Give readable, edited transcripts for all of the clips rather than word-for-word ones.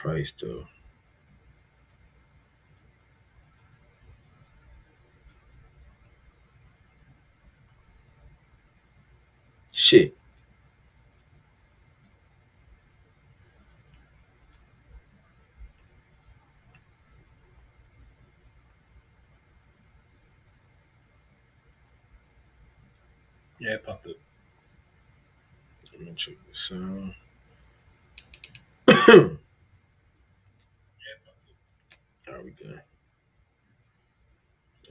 Christ, though. Shit. Yeah, it popped up. Let me check this out. All right, we good.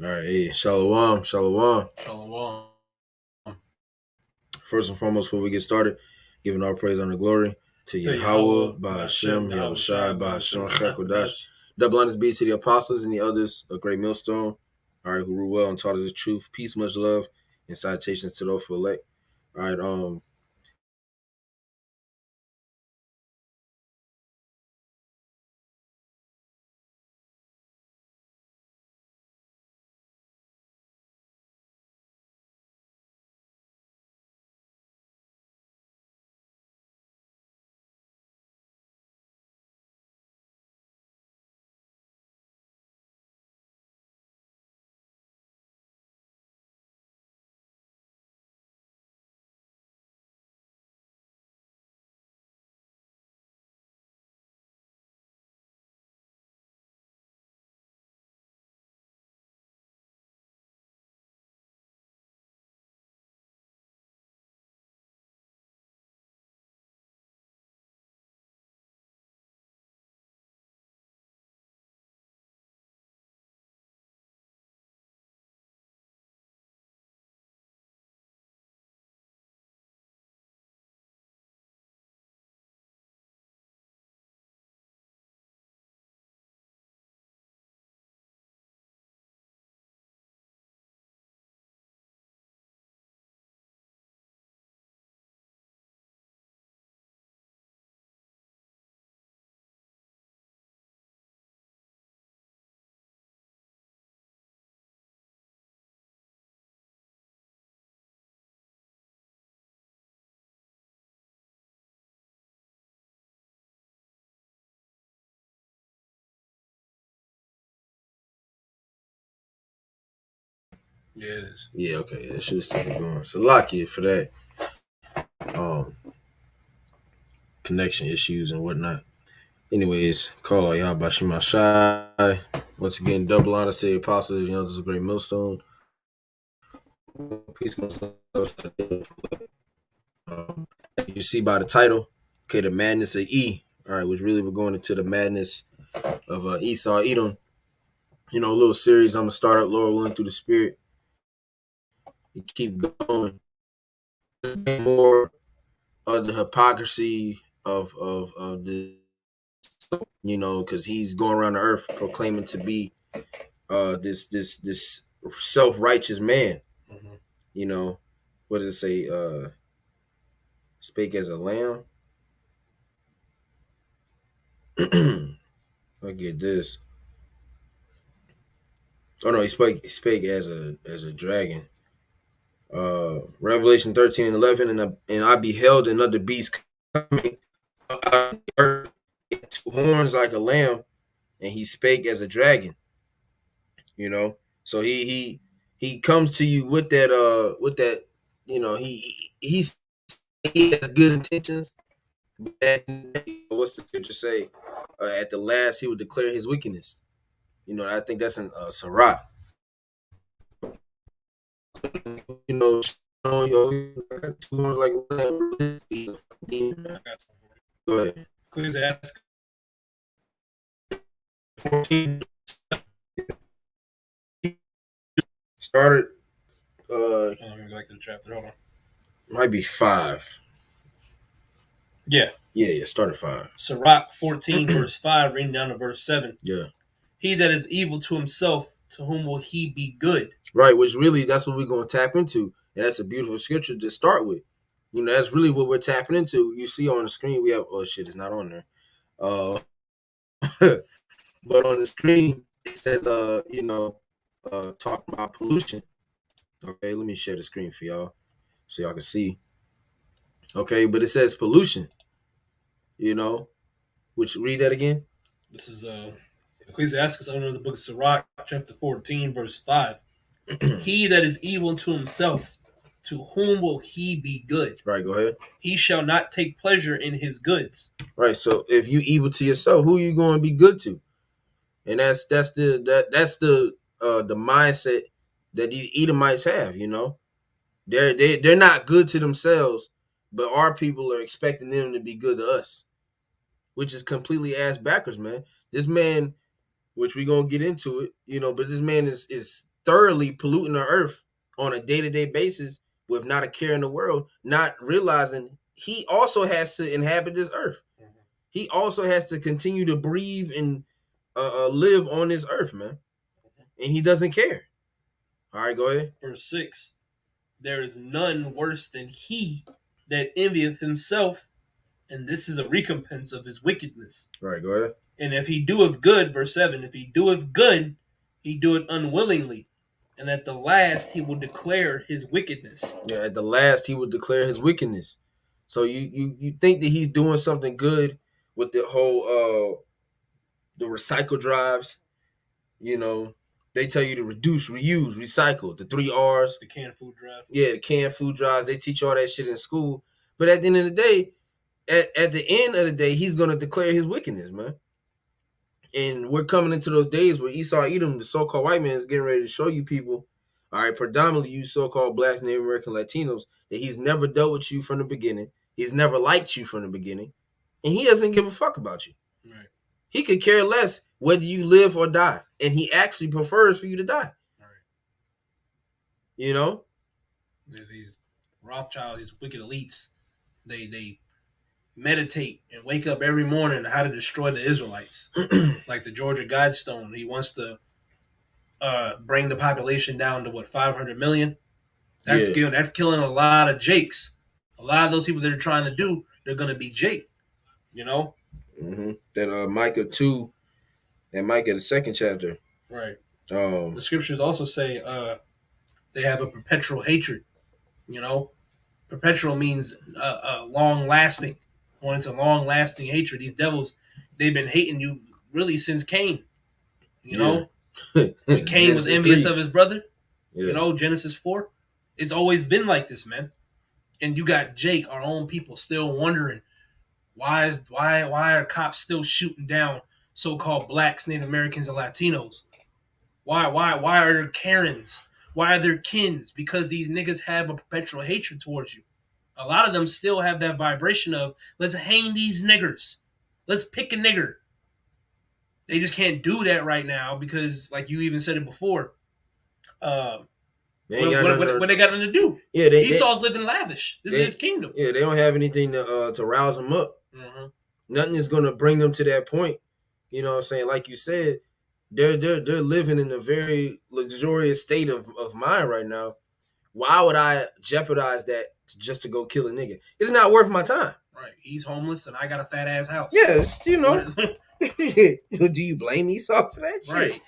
All right, hey, Shalom. Shalom. First and foremost, before we get started, giving all praise and glory to Yahweh, by Hashem, Yahushai, by Hashem, Chakodash. Double honors be to the apostles and the others, a great millstone, all right, who rule well and taught us the truth. Peace, much love, and salutations to those who elect. All right, Yeah, it is. yeah, okay, yeah, should still be going. So, Salakia for that connection issues and whatnot. Anyways, call y'all by Shema Shai. Once again, double honors to the apostles. You know, this is a great millstone. Peace, much love. You see by the title, okay, the madness of E. All right, which really we're going into the madness of Esau, Edom. You know, a little series I'm gonna start up, Lord willing, through the Spirit. You keep going. More of the hypocrisy of the, you know, because he's going around the earth proclaiming to be this self-righteous man. Mm-hmm. You know, what does it say? Spake as a lamb. I get this. Oh no, he spake as a dragon. Revelation 13 and 11, and I beheld another beast coming out of the earth, two horns like a lamb, and he spake as a dragon. You know, so he comes to you with that, you know, he has good intentions. But what's the scripture say? At the last, he would declare his wickedness. You know, I think that's in Sirach. You know, I got two horns like a lamb. Go ahead. Please ask 14. Started. Let me go back to the chapter. Hold on. Might be 5. Yeah. Yeah. Started 5. Sirach 14, verse 5, reading down to verse 7. Yeah. He that is evil to himself, to whom will he be good? Right, which really that's what we're going to tap into. And that's a beautiful scripture to start with. You know, that's really what we're tapping into. You see on the screen, we have, oh shit, it's not on there. But on the screen, it says, you know, talking about pollution. Okay, let me share the screen for y'all so y'all can see. Okay, but it says pollution, you know. Which read that again. This is Ecclesiastes under the book of Sirach, chapter 14, verse 5. He that is evil to himself, to whom will he be good? Right, go ahead. He shall not take pleasure in his goods. Right. So if you evil to yourself, who are you going to be good to? And that's the mindset that these Edomites have. You know, they're not good to themselves, but our people are expecting them to be good to us, which is completely ass backwards, man. This man, which we're gonna get into it, you know, but this man is thoroughly polluting the earth on a day-to-day basis with not a care in the world, not realizing he also has to inhabit this earth. He also has to continue to breathe and live on this earth, man. And he doesn't care. All right, go ahead. Verse 6. There is none worse than he that envieth himself, and this is a recompense of his wickedness. Right, go ahead. And if he doeth good, verse 7, if he doeth good, he doeth unwillingly, and at the last he will declare his wickedness. Yeah, at the last he will declare his wickedness. So you think that he's doing something good with the whole the recycle drives, you know. They tell you to reduce, reuse, recycle, the 3 R's. The canned food drive. Yeah, the canned food drives. They teach all that shit in school. But at the end of the day, at the end of the day, he's going to declare his wickedness, man. And we're coming into those days where Esau Edom, the so-called white man, is getting ready to show you people, all right, predominantly you so-called blacks, Native American, Latinos, that he's never dealt with you from the beginning. He's never liked you from the beginning. And he doesn't give a fuck about you. Right. He could care less whether you live or die. And he actually prefers for you to die. Right. You know? These Rothschilds, these wicked elites, they meditate and wake up every morning on how to destroy the Israelites. Like the Georgia Guidestone. He wants to bring the population down to, 500 million? That's killing a lot of Jakes. A lot of those people that are trying to do, they're going to be Jake. You know? Mm-hmm. That Micah 2 and Micah the 2nd chapter. Right. The scriptures also say they have a perpetual hatred. You know? Perpetual means long-lasting. When it's a long-lasting hatred, these devils, they've been hating you really since Cain. You know? When Cain was envious of his brother. Yeah. You know, Genesis 4. It's always been like this, man. And you got Jake, our own people, still wondering why are cops still shooting down so-called blacks, Native Americans, and Latinos? Why are there Karens? Why are there kins? Because these niggas have a perpetual hatred towards you. A lot of them still have that vibration of, let's hang these niggers. Let's pick a nigger. They just can't do that right now because, like you even said it before, what they got nothing to do? Yeah, Esau's living lavish. This is his kingdom. Yeah, they don't have anything to rouse them up. Mm-hmm. Nothing is going to bring them to that point. You know what I'm saying? Like you said, they're living in a very luxurious state of mind right now. Why would I jeopardize that just to go kill a nigga? It's not worth my time. Right. He's homeless and I got a fat ass house. Yes, you know. Do you blame Esau for that shit? Right.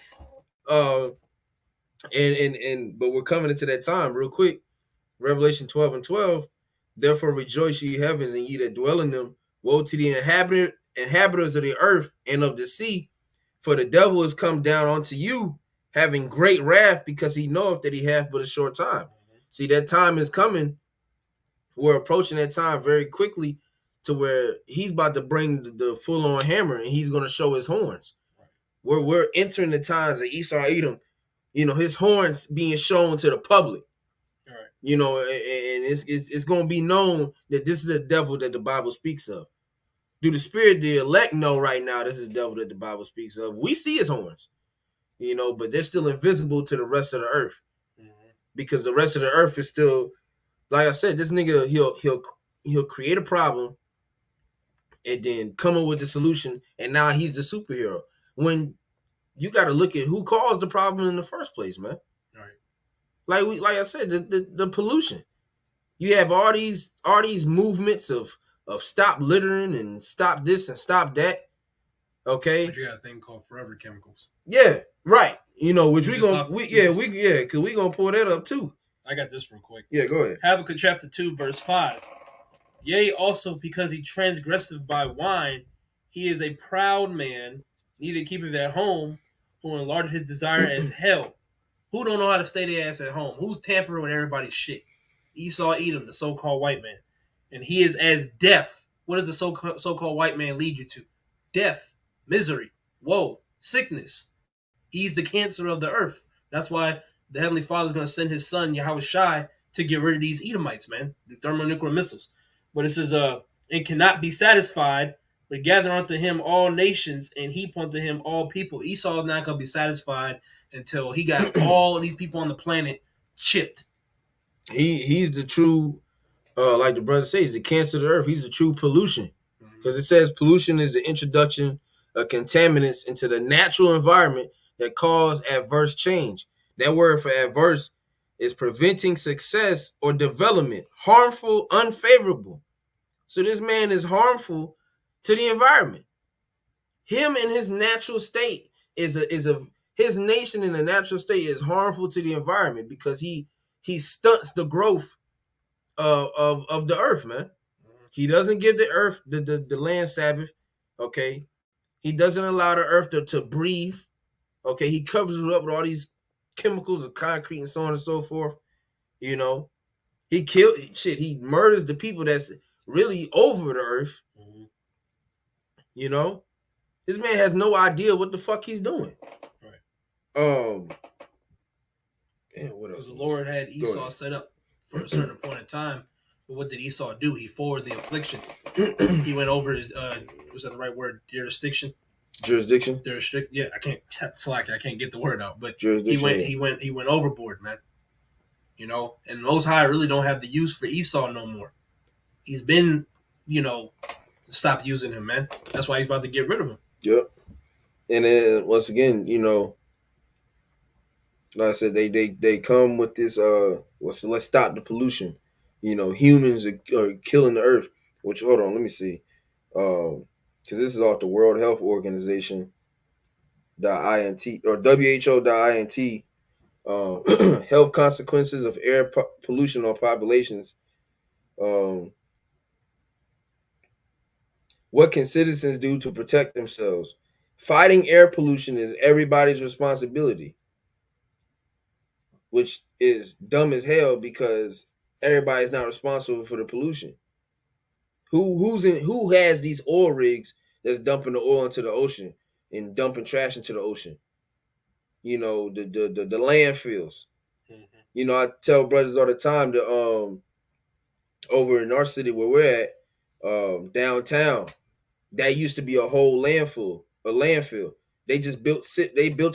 But we're coming into that time real quick. Revelation 12:12. Therefore rejoice, ye heavens, and ye that dwell in them. Woe to the inhabitants of the earth and of the sea, for the devil is come down unto you, having great wrath, because he knoweth that he hath but a short time. Mm-hmm. See, that time is coming. We're approaching that time very quickly to where he's about to bring the full-on hammer, and he's going to show his horns. Right. We're entering the times of Esau Edom, you know, his horns being shown to the public. Right. You know, and it's going to be known that this is the devil that the Bible speaks of. Do the spirit, the elect know right now this is the devil that the Bible speaks of? We see his horns, you know, but they're still invisible to the rest of the earth. Mm-hmm. Because the rest of the earth is still, like I said, this nigga, he'll create a problem and then come up with the solution, and now he's the superhero. When you got to look at who caused the problem in the first place, man. Right. Like I said, the pollution. You have all these movements of stop littering and stop this and stop that. Okay. But you got a thing called forever chemicals. Yeah, right. You know, which because we gonna pull that up too. I got this real quick. Yeah, go ahead. Habakkuk chapter 2, verse 5. Yea, also because he transgresseth by wine, He is a proud man, neither keepeth at home, who enlarged his desire as hell. Who don't know how to stay their ass at home? Who's tampering with everybody's shit? Esau Edom, the so-called white man. And he is as death. What does the so-called white man lead you to? Death, misery, woe, sickness. He's the cancer of the earth. That's why the Heavenly Father is going to send his son, Yahweh Shai, to get rid of these Edomites, man. The thermonuclear missiles. But it says, it cannot be satisfied, but gather unto him all nations and heap unto him all people. Esau is not going to be satisfied until he got all of these people on the planet chipped. He's the true, like the brother says, the cancer of the earth. He's the true pollution. Because it says pollution is the introduction of contaminants into the natural environment that cause adverse change. That word for adverse is preventing success or development, harmful, unfavorable. So this man is harmful to the environment. Him in his natural state is a his nation in the natural state is harmful to the environment because he stunts the growth of the earth, man. He doesn't give the earth the land Sabbath. Okay. He doesn't allow the earth to breathe. Okay. He covers it up with all these chemicals of concrete and so on and so forth. You know, he murders the people that's really over the earth. Mm-hmm. You know, this man has no idea what the fuck he's doing. Right. What else? Because the Lord had Esau set up for a certain point in time. But what did Esau do? He forwarded the affliction. He went over his, was that the right word? Jurisdiction? Yeah, I can't slack. I can't get the word out. But he went overboard, man. You know, and Most High really don't have the use for Esau no more. He's been, stopped using him, man. That's why he's about to get rid of him. Yep. And then once again, like I said, they come with this let's stop the pollution. Humans are killing the earth. Which, hold on, let me see. Because this is off the World Health Organization .int or WHO.int. Health consequences of air pollution on populations. What can citizens do to protect themselves? Fighting air pollution is everybody's responsibility, which is dumb as hell because everybody's not responsible for the pollution. Who has these oil rigs that's dumping the oil into the ocean and dumping trash into the ocean? The landfills. Mm-hmm. I tell brothers all the time that over in our city where we're at, downtown, that used to be a whole landfill. They just built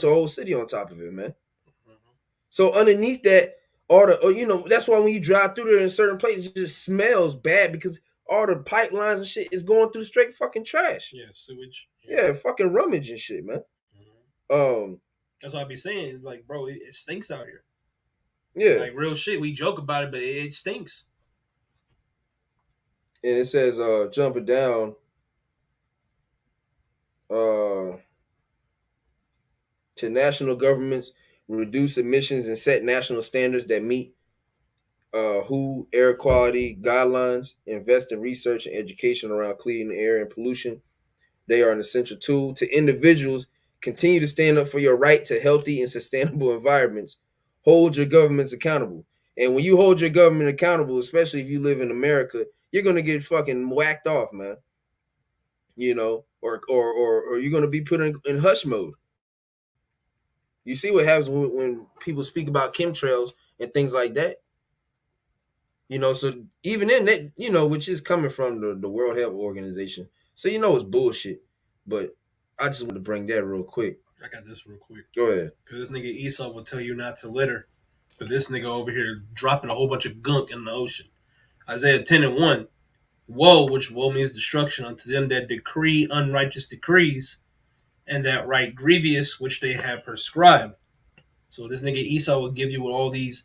a whole city on top of it, man. Mm-hmm. So underneath that, that's why when you drive through there in certain places, it just smells bad because all the pipelines and shit is going through straight fucking trash. Yeah, sewage. Yeah, fucking rummage and shit, man. Mm-hmm. That's what I be saying. Like, bro, it stinks out here. Yeah, like real shit. We joke about it, but it stinks. And it says, jumping down, to national governments reduce emissions and set national standards that meet WHO air quality guidelines, invest in research and education around clean air and pollution. They are an essential tool. To individuals, continue to stand up for your right to healthy and sustainable environments. Hold your governments accountable. And when you hold your government accountable, especially if you live in America, you're going to get fucking whacked off, man. Or you're going to be put in hush mode. You see what happens when people speak about chemtrails and things like that. So even in that, which is coming from the World Health Organization. So it's bullshit. But I just want to bring that real quick. I got this real quick. Go ahead. Because this nigga Esau will tell you not to litter. But this nigga over here dropping a whole bunch of gunk in the ocean. Isaiah 10:1. Woe, which woe means destruction, unto them that decree unrighteous decrees, and that right grievous which they have prescribed. So this nigga Esau will give you all these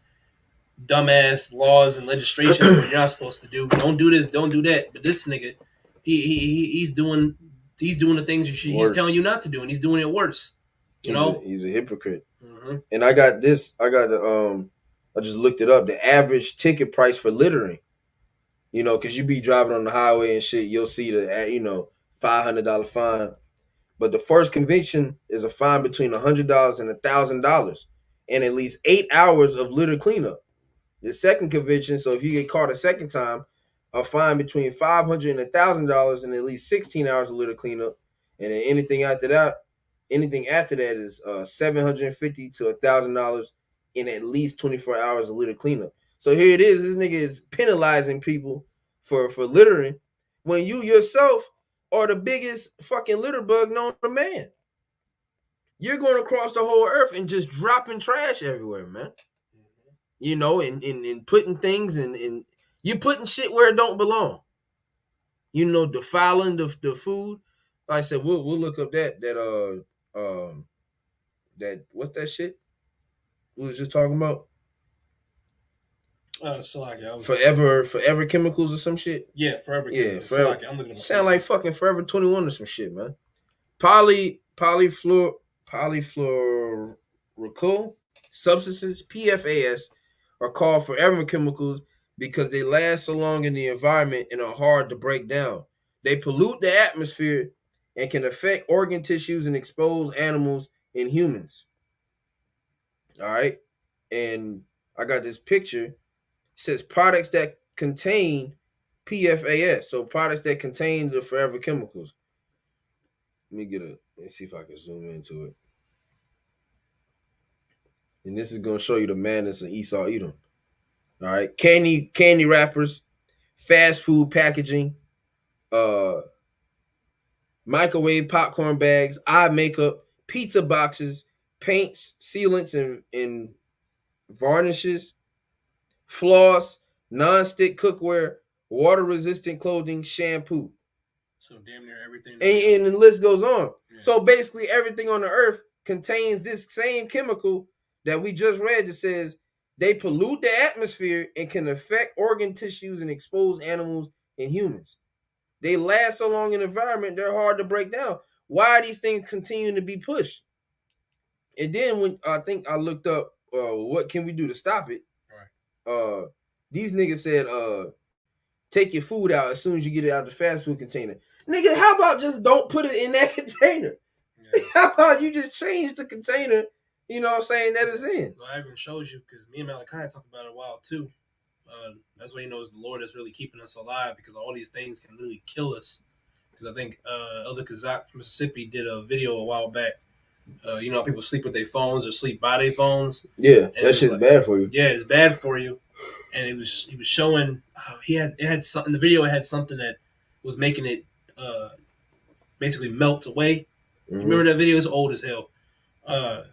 dumbass laws and legislation what you're not supposed to do. Don't do this, don't do that. But this nigga, he's doing the things he's telling you not to do, and he's doing it worse. He's a hypocrite. Mm-hmm. And I just looked it up. The average ticket price for littering. Because you be driving on the highway and shit, you'll see the $500 fine. But the first conviction is a fine between $100 and $1,000 and at least 8 hours of litter cleanup. The second conviction, so if you get caught a second time, a fine between $500 and $1,000 and at least 16 hours of litter cleanup. And then anything after that is $750 to $1,000 in at least 24 hours of litter cleanup. So here it is. This nigga is penalizing people for littering when you yourself are the biggest fucking litter bug known to man. You're going across the whole earth and just dropping trash everywhere, man. You know, and putting things in you're putting shit where it don't belong. You know, defiling the food. Like I said, we'll look up that what's that shit we was just talking about? Forever chemicals or some shit. Yeah, forever. Yeah, forever. I'm looking at sound like fucking Forever 21 or some shit, man. Polyfluoroalkyl substances (PFAS) are called forever chemicals because they last so long in the environment and are hard to break down. They pollute the atmosphere and can affect organ tissues and expose animals and humans. All right, and I got this picture. It says products that contain PFAS, so products that contain the forever chemicals. Let's see if I can zoom into it. And this is gonna show you the madness of Esau Edom. All right, candy wrappers, fast food packaging, microwave popcorn bags, eye makeup, pizza boxes, paints, sealants, and varnishes, floss, non-stick cookware, water-resistant clothing, shampoo. So damn near everything. And the list goes on. Yeah. So basically everything on the earth contains this same chemical that we just read that says they pollute the atmosphere and can affect organ tissues and expose animals and humans. They last so long in the environment, they're hard to break down. Why are these things continuing to be pushed? And then when I think I looked up what can we do to stop it? Right. These niggas said take your food out as soon as you get it out of the fast food container. Nigga, how about just don't put it in that container? Yeah. How about you just change the container, you know what I'm saying, that it's in? Well, I even shows you, because me and Malachi talked about it a while too. That's why he knows the Lord is really keeping us alive, because all these things can literally kill us. Because I think Elder Kazak from Mississippi did a video a while back. You know, people sleep with their phones or sleep by their phones. Yeah, that shit's like, bad for you. Yeah, it's bad for you. And he was showing it had something. The video had something that was making it basically melt away. Mm-hmm. You remember that video? It's old as hell.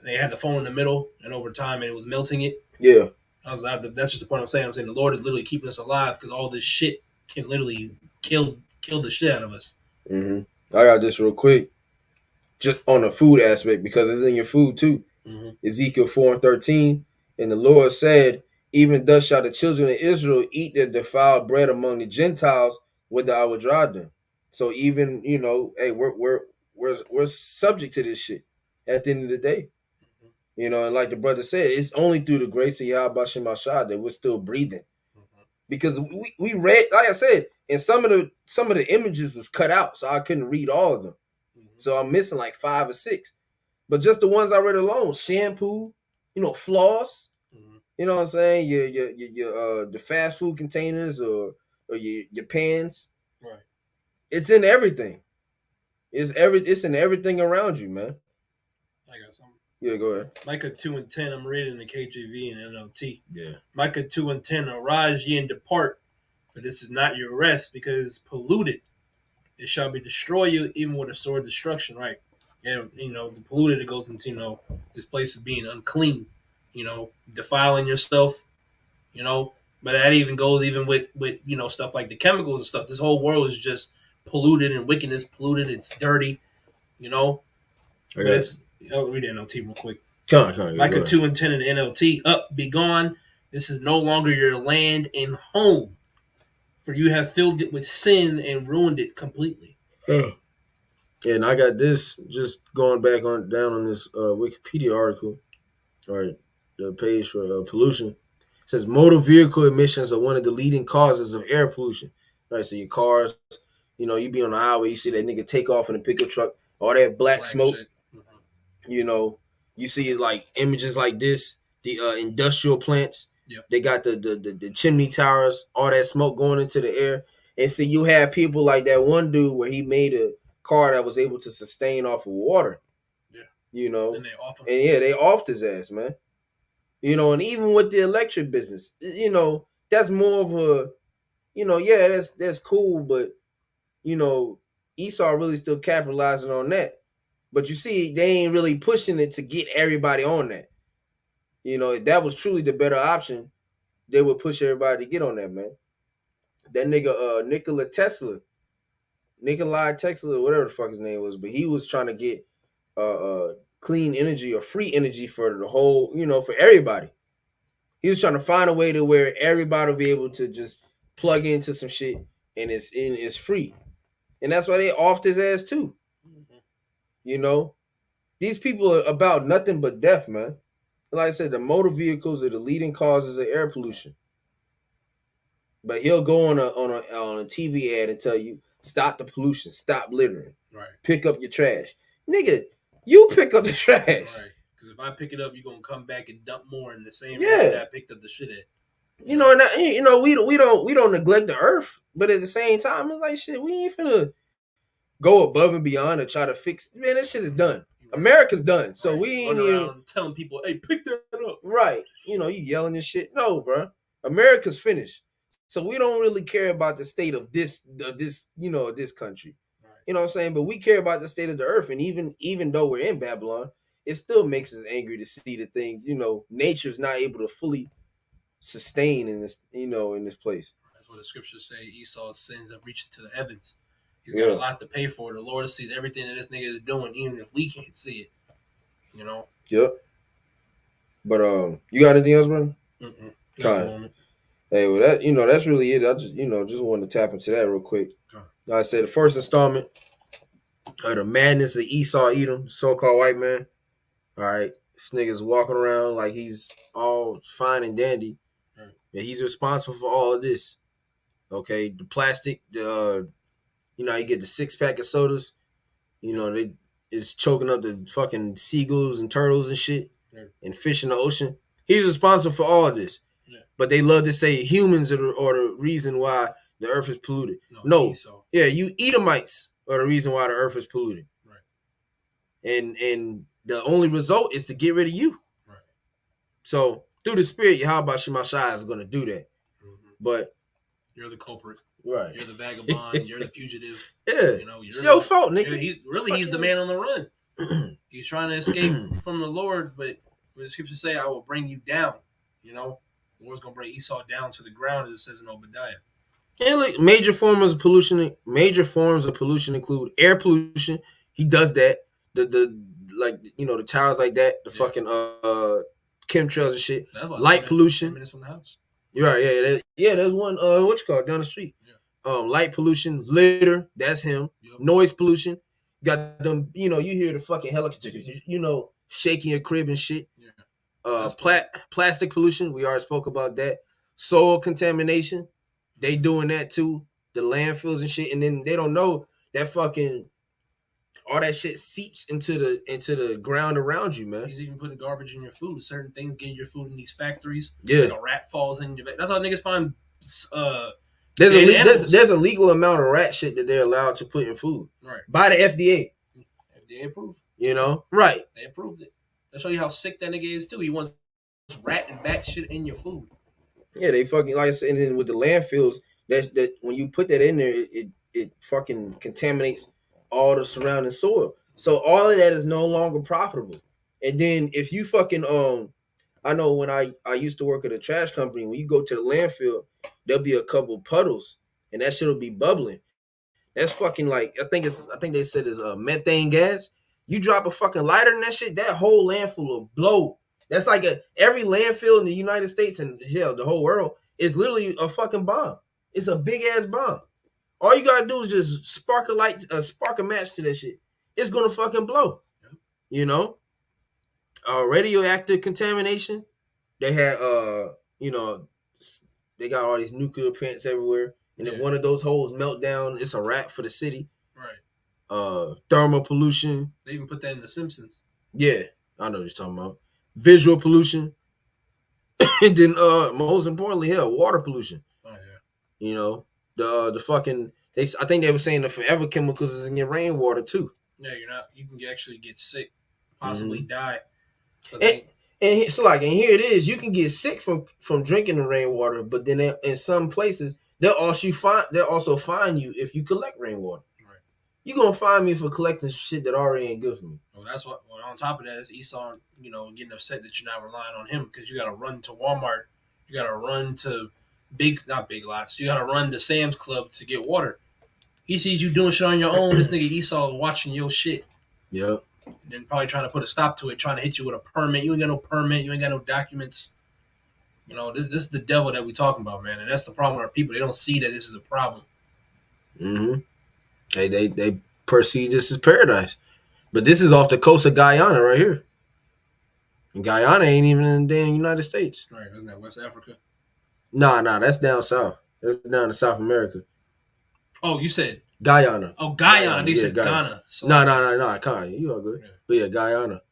They had the phone in the middle, and over time, it was melting it. Yeah. That's just the point I'm saying. I'm saying the Lord is literally keeping us alive because all this shit can literally kill the shit out of us. Mm-hmm. I got this real quick, just on the food aspect, because it's in your food too. Mm-hmm. Ezekiel 4:13, and the Lord said, "Even thus shall the children of Israel eat their defiled bread among the Gentiles, whither I will drive them." So even, you know, hey, we're subject to this shit at the end of the day. Mm-hmm. You know, and like the brother said, it's only through the grace of Yahweh Shem Hashad that we're still breathing. Mm-hmm. Because we read, like I said, and some of the images was cut out, so I couldn't read all of them. Mm-hmm. So I'm missing like 5 or 6. But just the ones I read alone, shampoo, you know, floss. Mm-hmm. You know what I'm saying? Your the fast food containers or your pans. Right. It's in everything. It's in everything around you, man. I got something. Yeah, go ahead. Micah 2:10. I'm reading the KJV and NLT. Yeah. Micah 2:10. Arise ye and depart, for this is not your rest, because polluted it shall be destroy you, even with a sword of destruction. Right. And you know, the polluted, it goes into, you know, this place is being unclean, you know, defiling yourself, you know. But that even goes even with you know, stuff like the chemicals and stuff. This whole world is just polluted and wickedness, polluted. It's dirty, you know. I'll read the NLT real quick. Micah 2:10 in the NLT. Up, be gone. This is no longer your land and home, for you have filled it with sin and ruined it completely. Yeah. And I got this, just going back down on this Wikipedia article, right? The page for pollution. It says motor vehicle emissions are one of the leading causes of air pollution. Right, so your cars, You know, you be on the highway, you see that nigga take off in a pickup truck, all that black smoke. You know, you see like images like this, the industrial plants. Yep. They got the chimney towers, all that smoke going into the air. And see, you have people like that one dude where he made a car that was able to sustain off of water. Yeah. You know, and they off him. And yeah, they offed his ass, man. You know, and even with the electric business, you know, that's more of a, you know, yeah, that's cool, but you know, Esau really still capitalizing on that. But you see, they ain't really pushing it to get everybody on that. You know, if that was truly the better option, they would push everybody to get on that, man. That nigga, Nikolai Tesla, whatever the fuck his name was, but he was trying to get clean energy or free energy for the whole, you know, for everybody. He was trying to find a way to where everybody will be able to just plug into some shit and it's free. And that's why they offed his ass too. Mm-hmm. You know, these people are about nothing but death, man. Like I said, the motor vehicles are the leading causes of air pollution. But he'll go on a TV ad and tell you, stop the pollution, stop littering, right? Pick up your trash, nigga. You pick up the trash, right? Because if I pick it up, you're gonna come back and dump more in the same area that I picked up the shit at. You know, and you know, we don't neglect the earth, but at the same time, it's like shit. We ain't finna go above and beyond to try to fix. Man, that shit is done. Right. America's done, so we ain't even telling people, "Hey, pick that up." Right? You know, you yelling this shit. No, bro. America's finished, so we don't really care about the state of this, you know, this country. Right. You know what I'm saying? But we care about the state of the earth, and even though we're in Babylon, it still makes us angry to see the things. You know, nature's not able to fully sustain in this, you know, in this place. That's what the scriptures say. Esau's sins have reached to the heavens. He's got a lot to pay for. The Lord sees everything that this nigga is doing, even if we can't see it. You know. Yep. But you got anything else, brother? Kind. Hey, well, that, you know, that's really it. I just, you know, just wanted to tap into that real quick. Like I said, the first installment of the madness of Esau Edom, so-called white man. All right, this nigga's walking around like he's all fine and dandy. Right. Yeah, he's responsible for all of this. Okay, the plastic, you know, you get the 6-pack of sodas. You know, they is choking up the fucking seagulls and turtles and shit, and fish in the ocean. He's responsible for all of this. Yeah. But they love to say humans are the reason why the earth is polluted. No. Yeah, you Edomites are the reason why the earth is polluted. Right. And the only result is to get rid of you. Right. So through the spirit, Yahweh Shemashai is going to do that. Mm-hmm. But you're the culprit. Right. You're the vagabond. You're the fugitive. Yeah. You know, it's your fault, nigga. He's the man on the run. He's trying to escape from the Lord, but when the scriptures say, I will bring you down, you know, the Lord's going to bring Esau down to the ground, as it says in Obadiah. And like major forms of pollution include air pollution. He does that. The like, you know, the towers like that, the fucking chemtrails and shit. Light pollution. 10 minutes from the house. You're right, yeah. There's one what you call it, down the street. Yeah. Light pollution, litter, that's him. Yep. Noise pollution. You got them, you know, you hear the fucking helicopter, you know, shaking your crib and shit. Yeah. Plastic pollution, we already spoke about that. Soil contamination, they doing that too. The landfills and shit, and then they don't know that fucking all that shit seeps into the ground around you, man. He's even putting garbage in your food. Certain things get your food in these factories. Yeah, like a rat falls in your bag. That's how niggas find. There's a legal amount of rat shit that they're allowed to put in food, right? By the FDA. FDA approved. You know, right? They approved it. They show you how sick that nigga is too. He wants rat and bat shit in your food. Yeah, they fucking, like I said, and then with the landfills, that when you put that in there, it fucking contaminates all the surrounding soil. So all of that is no longer profitable. And then if you fucking I know when I used to work at a trash company, when you go to the landfill, there'll be a couple puddles and that shit'll be bubbling. That's fucking like, I think they said it's methane gas. You drop a fucking lighter in that shit, that whole landfill will blow. That's like every landfill in the United States and hell, the whole world is literally a fucking bomb. It's a big ass bomb. All you gotta do is just spark a match to that shit. It's gonna fucking blow. You know? Radioactive contamination. They had you know, they got all these nuclear plants everywhere. and if one of those holes melt down, it's a wrap for the city. Right. Thermal pollution. They even put that in The Simpsons. Yeah, I know what you're talking about. Visual pollution. And then most importantly, water pollution. Oh yeah. You know, the fucking I think they were saying the forever chemicals is in your rainwater too. Yeah, you can actually get sick, possibly die. And so like, and here it is, you can get sick from drinking the rainwater, but then in some places they'll also fine you if you collect rainwater. Right. You're gonna fine me for collecting shit that already ain't good for me. Well, that's what. Well, on top of that is Esau, getting upset that you're not relying on him because you got to run to Walmart, you got to run to not big lots, you got to run to Sam's Club to get water. He sees you doing shit on your own. This nigga Esau watching your shit. Yep. And then probably trying to put a stop to it, trying to hit you with a permit. You ain't got no permit. You ain't got no documents. This is the devil that we talking about, man. And that's the problem with our people. They don't see that this is a problem. Mm-hmm. They perceive this as paradise. But this is off the coast of Guyana right here. And Guyana ain't even in the damn United States. Right, isn't that West Africa? Nah, that's down south. That's down to South America. Oh, you said Guyana. Oh, Guyana. They said Ghana. So no, Kanye, you all good. Yeah. But yeah, Guyana.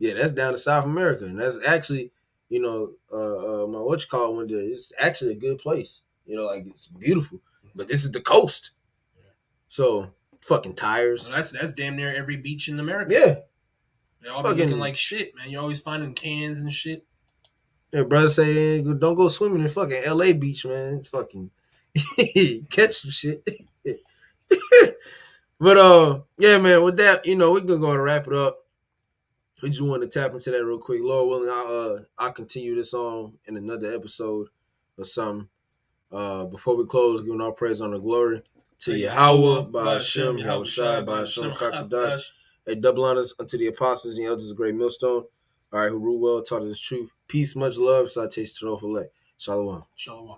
That's down to South America, and that's actually, my went there. It's actually a good place. Like it's beautiful, but this is the coast. Yeah. So fucking tires. Well, that's damn near every beach in America. Yeah. They all be looking like shit, man. You're always finding cans and shit. Yeah, brother say don't go swimming in fucking LA beach, man. Fucking catch some shit. But yeah, man, with that, we're gonna go and wrap it up. We just want to tap into that real quick. Lord willing, I'll continue this on in another episode or something. Before we close, giving all praise on the glory to Yahweh, by Hashem, Yahweh Shai, by Hashem, Kakadash, a double honors unto the apostles and the elders of Great Millstone. All right, who rule well, taught us the truth. Peace, much love, citation to the elect. Shalom. Shalom.